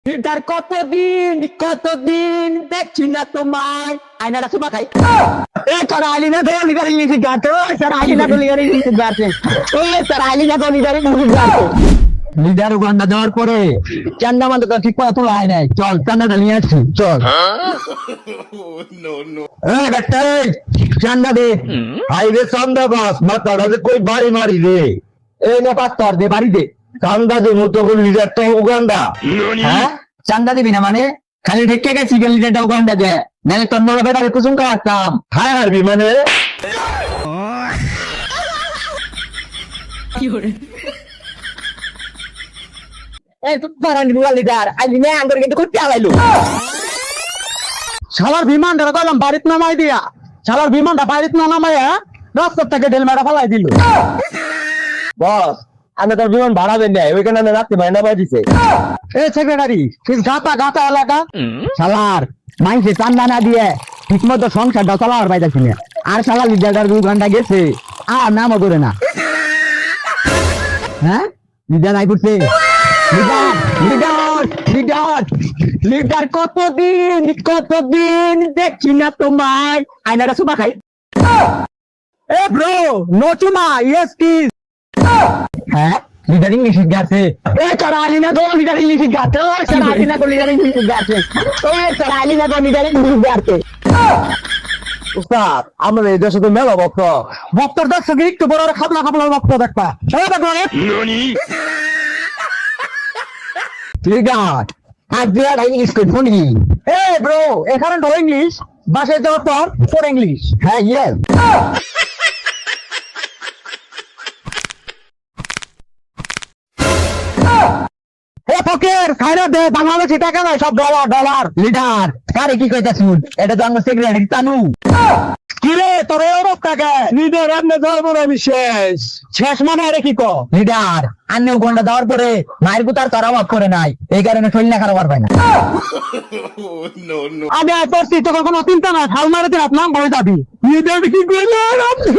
তার কতদিন দেখছি না তোমায় আয়নাটা চুমা খাই এ তোর আলিনা ধরে লিগারি নিচে গাতো তোর আলিনা ধরে লিগারি নিচে গাতে এ তোর আলিনা ধরে লিগারি নিচে গাতে লিডার উগান্ডা দেওয়ার পরে চান্দা মান্দা তো ঠিক মতো তোলা হয় নাই চল চান্দাটা নিয়ে আসছি চল এ ডাক্তার চান্দা দে হাইরে চান্দা বাস মাথাটা যে কই বাড়ি মারি রে এই নে পাত্তর দে বাড়ি দে চান্দা যে মতো করে লিডার তো উগান্ডা হ্যাঁ চান্দা দিবি না মানে খালি ঠেকে গেছি গেলি লিডারটা উগান্ডা দে নাহলে তোর নড়া বেটা কুসুম কাটতাম হায় হারবি মানে এই তো বারানি বুয়া লিডার আইলি না আঙ্গুর কিন্তু খুব চালাইলো শালার বিমানটা কইলাম বাড়িতে নামাই দিয়া শালার বিমানটা বাড়িতে না নামাইয়া রাস্তার থেকে ডেলমেটা ফেলাই দিল বস আমি তোর বিমান ভাড়া দেন নাই ওইখানে আমি রাত্রি মাইনা বাই দিছে এ সেক্রেটারি গাতা এলাকা শালার মাইসে চান্দা না দিয়ে ঠিক মতো সংসারটা চালাবার পাইতাছি না আর শালা লিডারটার 2 ঘন্টা গেছে আর নামও করে না হ্যাঁ লিডার আই করছে লিডার লিডার লিডার লিডার কতদিন দেখছি না তোমায় আয়নাটা চুমা খাই এ ব্রো নো চুমা ইয়েস প্লিজ হ্যাঁ লিডার ইংলিশ গাছে এ তোর আলিনা তো লিডার ইংলিশ গাছে ও তোর আলিনা তো লিডার ইংলিশ গাছে ও তোর আলিনা তো লিডার ইংলিশ গাছে উস্তাদ আমরা এই দেশে তো মেলা ভক্ত ভক্তর দেখছো কি একটু বড় খাবলা খাবলা ভক্ত দেখবা এই দেখো লিডার আজ বিরাট ইংলিশ কই ফোনি এ ব্রো এখানে নো ইংলিশ বাসায় যাওয়ার পর ফর ইংলিশ হ্যাঁ ইয়েস এ ফকির খাইরা দে বাংলাদেশি টাকা নাই সব ডলার ডলার লিডার কারে কি কইতাছুন এটা তো আমার সেক্রেটারি তানু কি রে তোর এই অবস্থা কে লিডার আপনি ধরবো না শেষ শেষ মানে আরে কি কো লিডার আন্নে ঘন্টা দেওয়ার পরে মায়ের কুতার তার অভাব করে নাই এই কারণে শরীর না খারাপ পায় না আমি আর করছি তোকে কোনো চিন্তা নাই হাল মারে দিন নাম বলে যাবি লিডার কি কইলেন আপনি